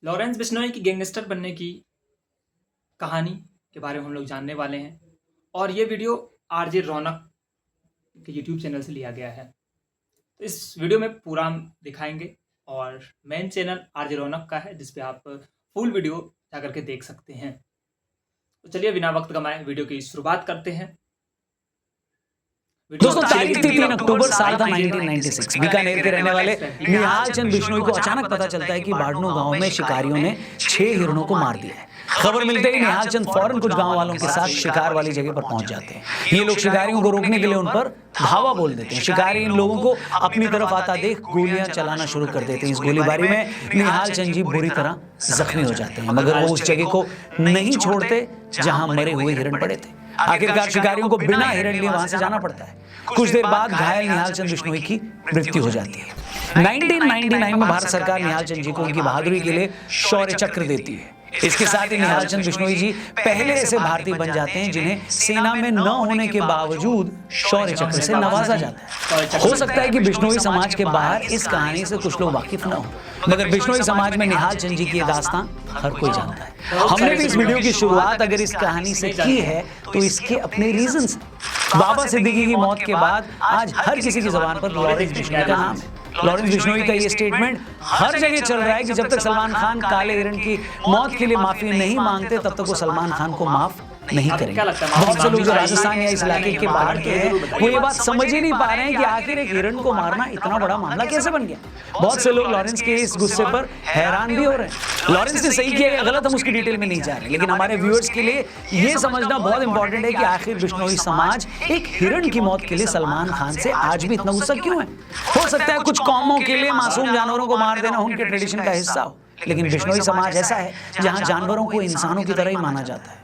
Lawrence Bishnoi की gangster बनने की कहानी के बारे में हम लोग जानने वाले हैं और ये वीडियो आरजे रौनक के यूट्यूब चैनल से लिया गया है। तो इस वीडियो में पूरा हम दिखाएंगे और मेन चैनल आरजे रौनक का है जिस पे आप फुल वीडियो जा करके देख सकते हैं। तो चलिए बिना वक्त गंवाए वीडियो की शुरुआत करते हैं। दोस्तों तारीख थी 3 अक्टूबर साल था 1996। बीकानेर के रहने वाले निहाल चंद बिश्नोई को अचानक पता चलता है कि बाड़नू गांव में शिकारियों ने 6 हिरणों को मार दिया है। खबर मिलते ही निहाल चंद फौरन कुछ गांव वालों के साथ शिकार वाली जगह पर पहुंच जाते हैं। ये लोग शिकारियों को रोकने के लिए उन पर धावा बोल देते हैं। शिकारी इन लोगों को अपनी तरफ आता देख गोलियां चलाना शुरू कर देते हैं। इस गोलीबारी में निहाल चंद जी बुरी तरह जख्मी हो जाते हैं, मगर वो उस जगह को नहीं छोड़ते जहां मरे हुए हिरण पड़े थे। आखिरकार शिकारियों को बिना हिरण लिए वहां से जाना पड़ता है। कुछ देर बाद घायल निहाल चंद बिश्नोई की मृत्यु हो जाती है। 1999 में भारत सरकार निहाल चंद जी को उनकी बहादुरी के लिए शौर्य चक्र देती है। इसके साथ ही निहाल चंद बिश्नोई जी पहले ऐसे भारतीय बन जाते हैं जिन्हें सेना में न होने के बावजूद शौर्य चक्र से नवाजा जाता है। हो सकता है कि बिश्नोई समाज के बाहर इस कहानी से कुछ लोग वाकिफ न हो, मगर बिश्नोई समाज में निहाल चंद जी की दास्तान हर कोई जानता है। हमने भी इस वीडियो की शुरुआत अगर इस कहानी से की है तो इसके अपने रीजंस हैं। बाबा सिद्दीकी की मौत के बाद आज हर किसी की जुबान पर लॉरेंस बिश्नोई का नाम है। लॉरेंस बिश्नोई का ये स्टेटमेंट हर जगह चल रहा है कि जब तक सलमान खान काले हिरण की मौत के लिए माफी नहीं मांगते तब तक वो सलमान खान को माफ नहीं करेंगे। बहुत से लोग जो राजस्थान या इस इलाके के बाहर के हैं वो ये बात समझ ही नहीं पा रहे हैं कि आखिर एक हिरण को मारना इतना बड़ा मामला कैसे बन गया। बहुत से लोग लॉरेंस के इस गुस्से पर हैरान भी हो रहे हैं। लॉरेंस ने सही किया या गलत हम उसकी डिटेल में नहीं जा रहे, लेकिन हमारे व्यूअर्स के लिए ये समझना बहुत इंपॉर्टेंट है कि आखिर बिश्नोई समाज एक हिरण की मौत के लिए सलमान खान से आज भी इतना गुस्सा क्यों है। हो सकता है कुछ कौमों के लिए मासूम जानवरों को मार देना उनके ट्रेडिशन का हिस्सा हो, लेकिन बिश्नोई समाज ऐसा है जहां जानवरों को इंसानों की तरह ही माना जाता है।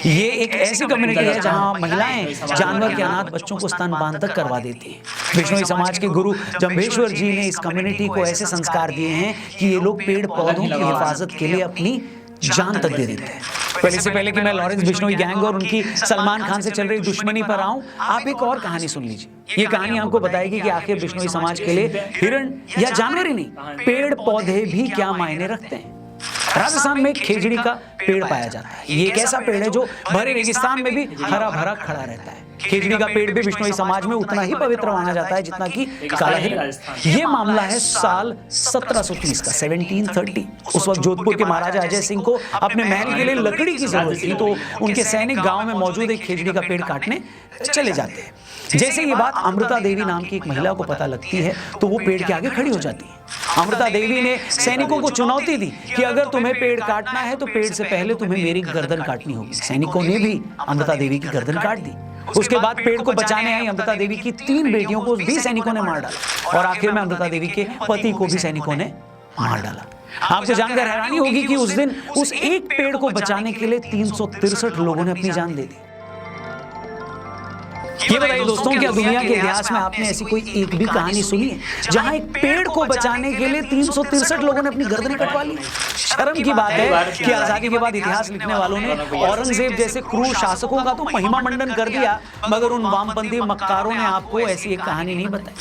ये एक ऐसी कम्युनिटी है जहां महिलाएं जानवर के अनाथ बच्चों को स्तनपान तक करवा देती हैं। बिश्नोई समाज के गुरु जंभेश्वर जी ने इस कम्युनिटी को ऐसे संस्कार दिए हैं कि ये लोग पेड़ पौधों की हिफाजत के लिए अपनी जान तक दे देते हैं। पहले कि मैं लॉरेंस बिश्नोई गैंग और उनकी सलमान खान से चल रही दुश्मनी पर आऊं, आप एक और कहानी सुन लीजिए। ये कहानी आपको बताएगी कि आखिर बिश्नोई समाज के लिए हिरण या जानवर ही नहीं, पेड़ पौधे भी क्या मायने रखते हैं। राजस्थान में खेजड़ी का पेड़ पाया जाता है। ये एक ऐसा पेड़ है जो भरे रेगिस्तान में भी हरा भरा खड़ा रहता है। खेजड़ी का पेड़ भी बिश्नोई समाज में उतना ही पवित्र माना जाता है जितना कि काला हिरण। ये मामला है साल 1730 का, 1730। उस वक्त जोधपुर के महाराजा अजय सिंह को अपने महल के लिए लकड़ी की जरूरत थी, तो उनके सैनिक गांव में मौजूद एक खेजड़ी का पेड़ काटने चले जाते हैं। जैसे ये बात अमृता देवी नाम की एक महिला को पता लगती है तो वो पेड़ के आगे खड़ी हो जाती है। अमृता देवी ने सैनिकों को चुनौती दी कि अगर तुम्हें पेड़ काटना है तो पेड़ से पहले तुम्हें मेरी गर्दन काटनी होगी। सैनिकों ने भी अमृता देवी की गर्दन काट दी। उसके बाद पेड़ को बचाने आई अमृता देवी की 3 बेटियों को भी सैनिकों ने मार डाला और आखिर में अमृता देवी के पति को भी सैनिकों ने मार डाला। आपको जानकर हैरानी होगी कि उस दिन उस एक पेड़ को बचाने के लिए 363 लोगों ने अपनी जान दे दी। ये बताइए दोस्तों, क्या दुनिया के इतिहास में आपने ऐसी कोई एक भी कहानी सुनी है जहां एक पेड़ को बचाने के लिए 363 लोगों ने अपनी गर्दनें कटवा ली? शर्म की बात है कि आजादी के बाद इतिहास लिखने वालों ने औरंगजेब जैसे क्रूर शासकों का तो महिमा मंडन कर दिया, मगर उन वामपंथी मक्कारों ने आपको ऐसी एक कहानी नहीं बताई।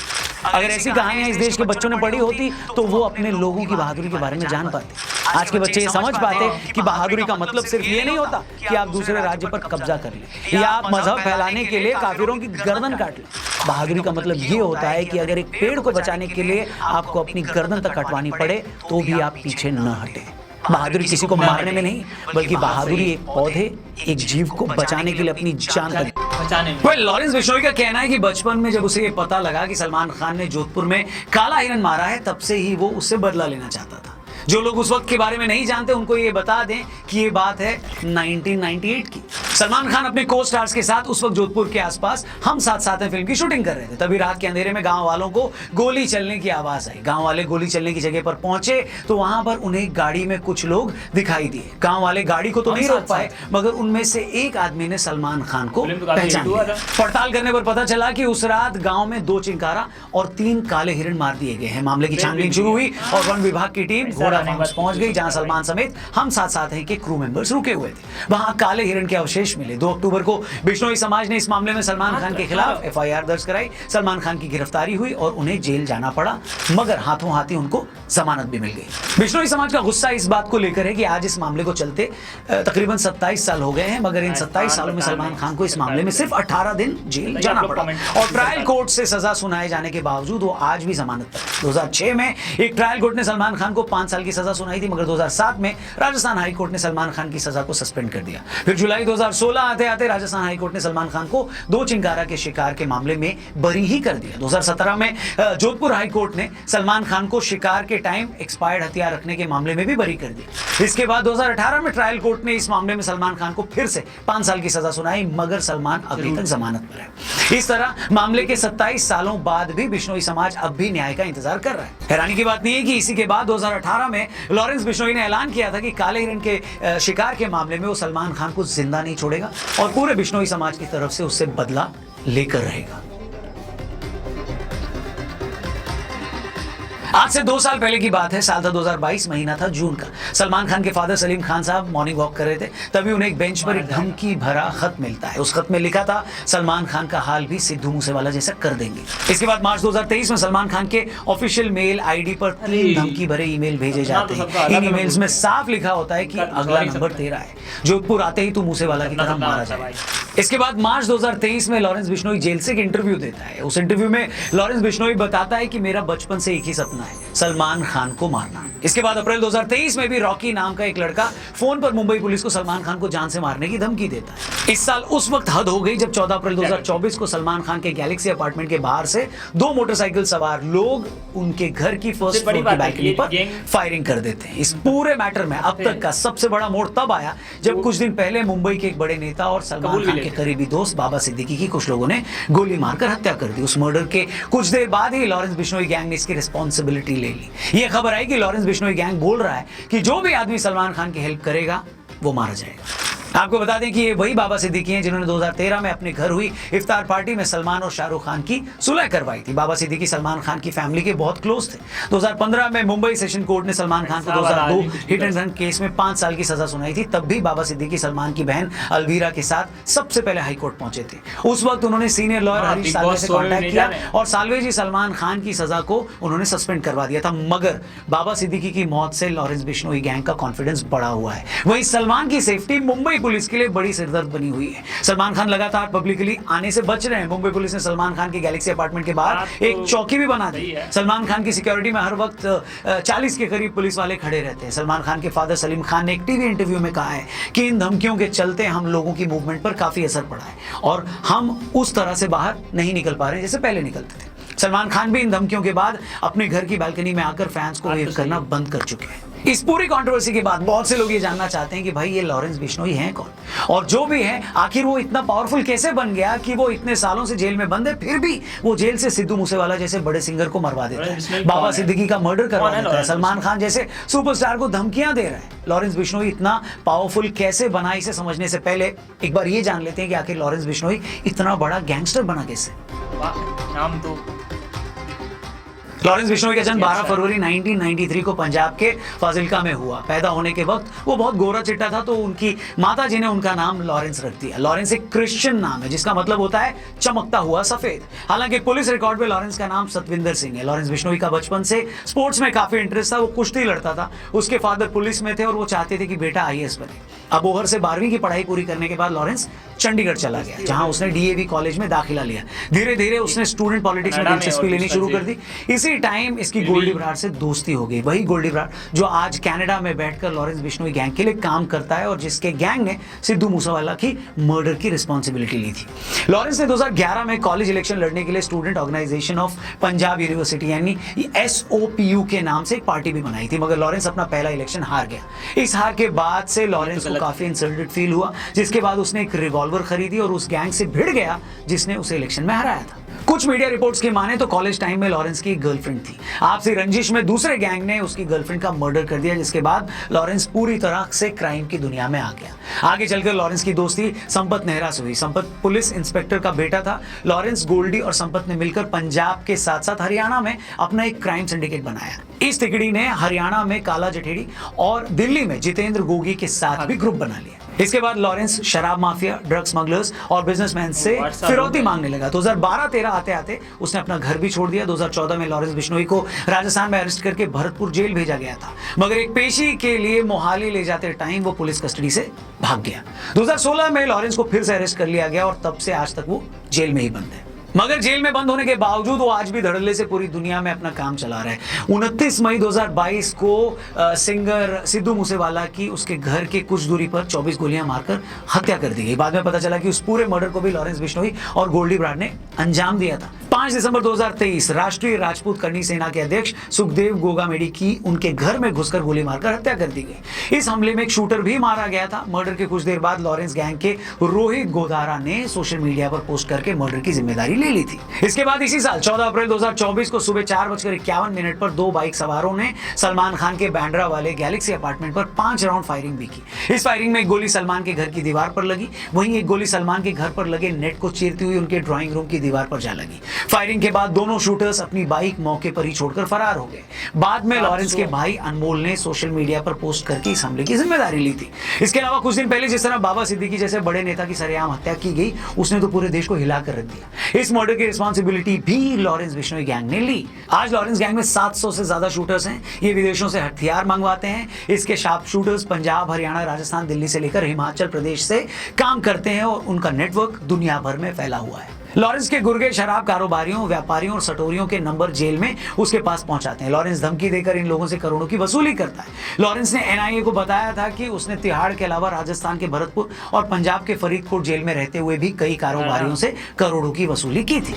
अगर ऐसी कहानियां इस देश के बच्चों ने पढ़ी होती तो वो अपने लोगों की बहादुरी के बारे में जान पाते। आज के बच्चे ये समझ पाते कि बहादुरी का मतलब सिर्फ ये नहीं होता कि आप दूसरे राज्य पर कब्जा कर लें या आप मजहब फैलाने के लिए काफिरों की गर्दन काट लें। बहादुरी का मतलब ये होता है कि अगर एक पेड़ को बचाने के लिए आपको अपनी गर्दन तक कटवानी पड़े तो भी आप पीछे न हटे। बहादुरी किसी को मारने में नहीं, बल्कि बहादुरी एक पौधे, एक जीव को बचाने के लिए अपनी जान तक बचाने में। लॉरेंस बिश्नोई का कहना है कि बचपन में जब उसे ये पता लगा कि सलमान खान ने जोधपुर में काला हिरण मारा है, तब से ही वो उससे बदला लेना चाहता था। जो लोग उस वक्त के बारे में नहीं जानते उनको ये बता दें कि ये बात है 1998 की। सलमान खान अपने को स्टार्स के साथ उस वक्त जोधपुर के आसपास हम साथ साथ हैं फिल्म की शूटिंग कर रहे थे। तभी रात के अंधेरे में गांव वालों को गोली चलने की आवाज आई। गांव वाले गोली चलने की जगह पर पहुंचे तो वहां पर उन्हें गाड़ी में कुछ लोग दिखाई दिए। गांव वाले गाड़ी को तो नहीं रोक पाए, मगर उनमें से एक आदमी ने सलमान खान को पहचान लिया। पड़ताल करने पर पता चला कि उस रात गांव में 2 चिंकारा और 3 काले हिरण मार दिए गए हैं। मामले की छानबीन शुरू हुई और वन विभाग की टीम घोड़ा फार्म पहुंच गई, जहां सलमान समेत हम साथ साथ हैं के क्रू मेंबर्स रुके हुए थे। वहां काले हिरण के अवशेष आदेश मिले। 2 अक्टूबर को बिश्नोई समाज ने इस मामले में सलमान खान के खिलाफ FIR दर्ज कराई। सलमान खान की गिरफ्तारी हुई और उन्हें जेल जाना पड़ा, मगर हाथों हाथी उनको जमानत भी मिल गई। बिश्नोई समाज का गुस्सा इस बात को लेकर है कि आज इस मामले को चलते तकरीबन 27 साल हो गए हैं, मगर इन 27 सालों में सलमान खान को इस मामले में सिर्फ 18 दिन जेल जाना पड़ा और ट्रायल कोर्ट से सजा सुनाए जाने के बावजूद वो आज भी जमानत पर। 2006 में एक ट्रायल कोर्ट ने सलमान खान को 5 साल की सजा सुनाई थी, मगर 2007 में राजस्थान हाई कोर्ट ने सलमान खान की सजा को सस्पेंड कर दिया। फिर जुलाई 2016 आते आते राजस्थान हाई कोर्ट ने सलमान खान को 2 चिंकारा के शिकार के मामले में बरी ही कर दिया। 2017 में जोधपुर हाई कोर्ट ने सलमान खान को शिकार के टाइम एक्सपायर्ड हथियार रखने के मामले में भी बरी कर दिया। इसके बाद 2018 में ट्रायल कोर्ट ने इस मामले में सलमान खान को फिर से 5 साल की सजा सुनाई, मगर सलमान अभी तक जमानत पर है। इस तरह मामले के 27 सालों बाद भी बिश्नोई समाज अब भी न्याय का इंतजार कर रहा है। हैरानी की बात नहीं है कि इसी के बाद 2018 में लॉरेंस बिश्नोई ने ऐलान किया था कि काले हिरण के शिकार के मामले में वो सलमान खान को जिंदा नहीं छोड़ेगा और पूरे बिश्नोई समाज की तरफ से उससे बदला लेकर रहेगा। आज से 2 साल पहले की बात है। साल था 2022, महीना था जून का। सलमान खान के फादर सलीम खान साहब मॉर्निंग वॉक कर रहे थे, तभी उन्हें एक बेंच पर एक धमकी भरा खत मिलता है। उस खत में लिखा था, सलमान खान का हाल भी सिद्धू मूसेवाला जैसा कर देंगे। इसके बाद मार्च 2023 में सलमान खान के ऑफिशियल मेल आईडी पर 3 धमकी भरे ईमेल भेजे जाते हैं। इन ईमेल्स में साफ लिखा होता है कि अगला नंबर तेरा है, जोधपुर आते ही तू मूसेवाला की तरह मारा जाए। इसके बाद मार्च 2023 में लॉरेंस बिश्नोई जेल से एक इंटरव्यू देता है। उस इंटरव्यू में लॉरेंस बिश्नोई बताता है कि मेरा बचपन से एक ही सपना है, सलमान खान को मारना। इसके बाद अप्रैल 2023 में भी रॉकी नाम का एक लड़का फोन पर मुंबई पुलिस को सलमान खान को जान से मारने की धमकी देता है। इस साल उस वक्त हद हो गई जब 14 अप्रैल 2024 को सलमान खान के गैलेक्सी अपार्टमेंट के बाहर से 2 मोटरसाइकिल सवार लोग उनके घर की फर्स्ट फ्लोर की बैल्कनी पर फायरिंग कर देते हैं। इस पूरे मैटर में अब तक का सबसे बड़ा मोड़ तब आया जब कुछ दिन पहले मुंबई के एक बड़े नेता और सलमान खान के करीबी दोस्त बाबा सिद्दीकी की कुछ लोगों ने गोली मारकर हत्या कर दी। उस मर्डर के कुछ देर बाद ही लॉरेंस बिश्नोई गैंग ने इसकी रिस्पॉन्सिबिलिटी ले ली। ये खबर आई कि लॉरेंस बिश्नोई गैंग बोल रहा है कि जो भी आदमी सलमान खान की हेल्प करेगा वो मारा जाएगा। आपको बता दें कि ये वही बाबा सिद्दीकी हैं जिन्होंने 2013 में अपने घर हुई इफ्तार पार्टी में सलमान और शाहरुख खान की सुलह करवाई थी। बाबा सिद्दीकी सलमान खान की फैमिली के बहुत क्लोज थे। 2015 में मुंबई सेशन कोर्ट ने सलमान खान को 2002 हिट एंड रन केस में 5 साल की सजा सुनाई थी। तब भी बाबा सिद्दीकी सलमान की बहन अलवीरा के साथ सबसे पहले हाई कोर्ट पहुंचे थे। उस वक्त उन्होंने सीनियर लॉयर हरीश साल्वे से कॉन्टैक्ट किया और साल्वे जी सलमान खान की सजा को उन्होंने सस्पेंड करवा दिया था, मगर बाबा सिद्दीकी की मौत से लॉरेंस बिश्नोई गैंग का कॉन्फिडेंस बढ़ा हुआ है। वहीं सलमान की सेफ्टी मुंबई पुलिस के लिए बड़ी सिरदर्द बनी हुई है। सलमान खान लगातार पब्लिकली आने से बच रहे हैं। मुंबई पुलिस ने सलमान खान के गैलेक्सी अपार्टमेंट के बाहर एक चौकी भी बना दी। सलमान खान की सिक्योरिटी में हर वक्त 40 के करीब पुलिस वाले खड़े रहते हैं। सलमान खान के फादर सलीम खान ने एक टीवी इंटरव्यू में कहा है कि इन धमकियों के चलते हम लोगों की मूवमेंट पर काफी असर पड़ा है और हम उस तरह से बाहर नहीं निकल पा रहे जैसे पहले निकलते थे। सलमान खान भी इन धमकियों के बाद अपने घर की बालकनी में आकर फैंस को वेव करना बंद कर चुके हैं। इस पूरी कंट्रोवर्सी के बाद बहुत से लोग ये जानना चाहते हैं कि भाई ये लॉरेंस बिश्नोई हैं कौन, और जो भी है आखिर वो इतना पावरफुल कैसे बन गया कि वो इतने सालों से जेल में बंद है, फिर भी वो जेल से सिद्धू मूसेवाला जैसे बड़े सिंगर को मरवा देता है, बाबा सिद्दीकी का मर्डर करवा देता है, सलमान खान जैसे सुपरस्टार को धमकियां दे रहा है। लॉरेंस बिश्नोई इतना पावरफुल कैसे बना, इसे समझने से पहले एक बार ये जान लेते हैं कि आखिर लॉरेंस बिश्नोई इतना बड़ा गैंगस्टर बना कैसे। नाम तो लॉरेंस बिश्नोई का जन्म 12 फरवरी 1993 को पंजाब के फाजिल्का में हुआ। पैदा होने के वक्त वो बहुत गोरा चिट्टा था, तो उनकी माता जी ने उनका नाम लॉरेंस रख दिया। लॉरेंस एक क्रिश्चियन नाम है जिसका मतलब होता है चमकता हुआ सफेद। हालांकि पुलिस रिकॉर्ड में लॉरेंस का नाम सतविंदर सिंह है। लॉरेंस बिश्नोई का बचपन से स्पोर्ट्स में काफी इंटरेस्ट था। वो कुश्ती लड़ता था। उसके फादर पुलिस में थे और वो चाहते थे कि बेटा IAS बने। अबोहर से 12वीं की पढ़ाई पूरी करने के बाद लॉरेंस चंडीगढ़ चला गया, जहां उसने DAV कॉलेज में दाखिला लिया। धीरे धीरे उसने स्टूडेंट पॉलिटिक्स में दिलचस्पी लेनी शुरू कर दी। इसी टाइम इसकी गोल्डी बराड़ से दोस्ती हो गई। वही गोल्डी बराड़ जो आज कनाडा में बैठकर लॉरेंस बिश्नोई गैंग के लिए काम करता है और जिसके गैंग ने सिद्धू मूसेवाला की मर्डर की रिस्पॉन्सिबिलिटी ली थी। लॉरेंस ने 2011 में कॉलेज इलेक्शन लड़ने के लिए student organisation of Punjab university यानी SOPU के नाम से एक पार्टी भी बनाई थी, मगर लॉरेंस अपना पहला इलेक्शन हार गया। इस हार के बाद से लॉरेंस को काफी इंसल्टेड फील हुआ, जिसके बाद उसने एक रिवॉल्वर खरीदी और उस गैंग से भिड़ गया जिसने उसे इलेक्शन में हराया था। कुछ मीडिया रिपोर्ट्स की माने तो कॉलेज टाइम में लॉरेंस की एक गर्लफ्रेंड थी। आपसी रंजिश में दूसरे गैंग ने उसकी गर्लफ्रेंड का मर्डर कर दिया, जिसके बाद लॉरेंस पूरी तरह से क्राइम की दुनिया में आ गया। आगे चलकर लॉरेंस की दोस्ती संपत नेहरा से हुई। संपत पुलिस इंस्पेक्टर का बेटा था। लॉरेंस, गोल्डी और संपत ने मिलकर पंजाब के साथ साथ हरियाणा में अपना एक क्राइम सिंडिकेट बनाया। इस तिकड़ी ने हरियाणा में काला जठेड़ी और दिल्ली में जितेंद्र गोगी के साथ भी ग्रुप बना लिया। इसके बाद लॉरेंस शराब माफिया, ड्रग स्मगलर्स और बिजनेसमैन से फिरौती मांगने लगा। 2012-13 आते आते उसने अपना घर भी छोड़ दिया। 2014 में लॉरेंस बिश्नोई को राजस्थान में अरेस्ट करके भरतपुर जेल भेजा गया था, मगर एक पेशी के लिए मोहाली ले जाते टाइम वो पुलिस कस्टडी से भाग गया। 2016 में लॉरेंस को फिर से अरेस्ट कर लिया गया और तब से आज तक वो जेल में ही बंद है। मगर जेल में बंद होने के बावजूद वो आज भी धड़ल्ले से पूरी दुनिया में अपना काम चला रहा है। 29 मई 2022 को सिंगर सिद्धू मूसेवाला की उसके घर के कुछ दूरी पर 24 गोलियां मारकर हत्या कर दी गई। बाद में पता चला कि उस पूरे मर्डर को भी लॉरेंस बिश्नोई और गोल्डी ब्राड ने अंजाम दिया था। 5 दिसंबर 2023 राष्ट्रीय राजपूत करनी सेना के अध्यक्ष सुखदेव गोगामेडी की उनके घर में घुसकर गोली मारकर हत्या कर दी गई। इस हमले में एक शूटर भी मारा गया था। मर्डर के कुछ देर बाद लॉरेंस गैंग के रोहित गोदारा ने सोशल मीडिया पर पोस्ट करके मर्डर की जिम्मेदारी ले ली थी। इसके बाद इसी साल 14 अप्रैल 2024 को सुबह 4:51 पर 2 बाइक सवारों ने सलमान खान के बैंड्रा वाले गैलेक्सी अपार्टमेंट पर 5 राउंड फायरिंग भी की। इस फायरिंग में एक गोली सलमान के घर की दीवार पर लगी, वहीं एक गोली सलमान के घर पर लगे नेट को चीरती हुई उनके ड्राइंग रूम की दीवार पर जा लगी। फायरिंग के बाद दोनों शूटर्स अपनी बाइक मौके पर ही छोड़कर फरार हो गए। बाद में लॉरेंस के भाई अनमोल ने सोशल मीडिया पर पोस्ट करके इस हमले की जिम्मेदारी ली थी। इसके अलावा कुछ दिन पहले जिस तरह बाबा सिद्दीकी जैसे बड़े नेता की सरेआम हत्या की गई, उसने तो पूरे देश को हिलाकर रख दिया। इस मर्डर की रिस्पांसिबिलिटी भी लॉरेंस बिश्नोई गैंग ने ली। आज लॉरेंस गैंग में 700 से ज्यादा शूटर्स हैं। ये विदेशों से हथियार मंगवाते हैं। इसके शार्प शूटर्स पंजाब, हरियाणा, राजस्थान, दिल्ली से लेकर हिमाचल प्रदेश से काम करते हैं और उनका नेटवर्क दुनिया भर में फैला हुआ है। लॉरेंस के गुर्गे शराब कारोबारियों, व्यापारियों और सटोरियों के नंबर जेल में उसके पास पहुंचाते हैं। लॉरेंस धमकी देकर इन लोगों से करोड़ों की वसूली करता है। लॉरेंस ने एनआईए को बताया था कि उसने तिहाड़ के अलावा राजस्थान के भरतपुर और पंजाब के फरीदकोट जेल में रहते हुए भी कई कारोबारियों से करोड़ों की वसूली की थी।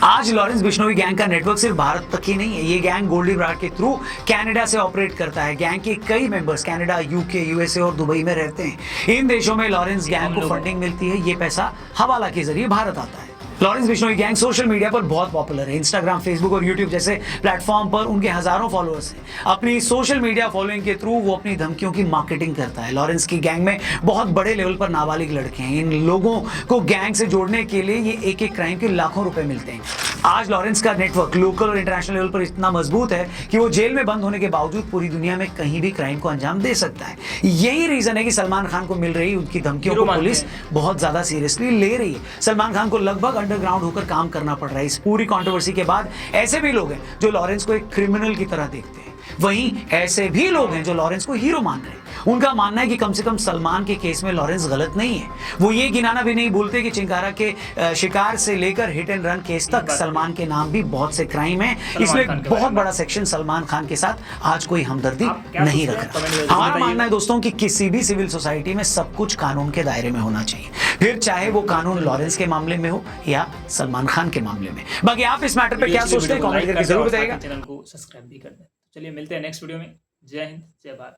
आज लॉरेंस बिश्नोई गैंग का नेटवर्क सिर्फ भारत तक ही नहीं है। ये गैंग गोल्डी ब्राड के थ्रू कनाडा से ऑपरेट करता है। गैंग के कई मेंबर्स कनाडा, यूके, यूएसए और दुबई में रहते हैं। इन देशों में लॉरेंस गैंग को फंडिंग मिलती है। ये पैसा हवाला के जरिए भारत आता है। Lawrence Bishnoi gang social media पर बहुत पॉपुलर है। इंस्टाग्राम, फेसबुक और यूट्यूब जैसे प्लेटफॉर्म पर उनके हजारों फॉलोअर्स हैं। अपनी सोशल मीडिया फॉलोइंग के थ्रू वो अपनी धमकियों की मार्केटिंग करता है। लॉरेंस की गैंग में बहुत बड़े लेवल पर नाबालिग लड़के हैं। इन लोगों को गैंग से जोड़ने के लिए ये एक एक क्राइम के लाखों रुपए मिलते हैं। आज लॉरेंस का नेटवर्क लोकल और इंटरनेशनल लेवल पर इतना मजबूत है कि वो जेल में बंद होने के बावजूद पूरी दुनिया में कहीं भी क्राइम को अंजाम दे सकता है। यही रीजन है कि सलमान खान को मिल रही उनकी धमकियों को पुलिस बहुत ज्यादा सीरियसली ले रही है। सलमान खान को लगभग अंडरग्राउंड होकर काम करना पड़ रहा है। इस पूरी कंट्रोवर्सी के बाद ऐसे भी लोग हैं जो लॉरेंस को एक क्रिमिनल की तरह देखते हैं, वहीं ऐसे भी लोग हैं जो लॉरेंस को हीरो मान रहे हैं। उनका मानना है कि कम से कम सलमान के केस में लॉरेंस गलत नहीं है। वो ये गिनाना भी नहीं भूलते कि चिंकारा के शिकार से लेकर हिट एंड रन केस तक सलमान के नाम भी बहुत से क्राइम है। इसलिए बहुत बड़ा सेक्शन सलमान खान के साथ आज कोई हमदर्दी नहीं रख रहा। हमारा मानना है दोस्तों कि किसी भी सिविल सोसाइटी में सब कुछ कानून के दायरे में होना चाहिए, फिर चाहे वो कानून लॉरेंस के मामले में हो या सलमान खान के मामले में। बाकी आप इस मैटर पे क्या सोचते हैं कमेंट करके जरूर बताइएगा। चैनल को सब्सक्राइब भी कर दें। चलिए मिलते हैं नेक्स्ट वीडियो में। जय हिंद, जय भारत।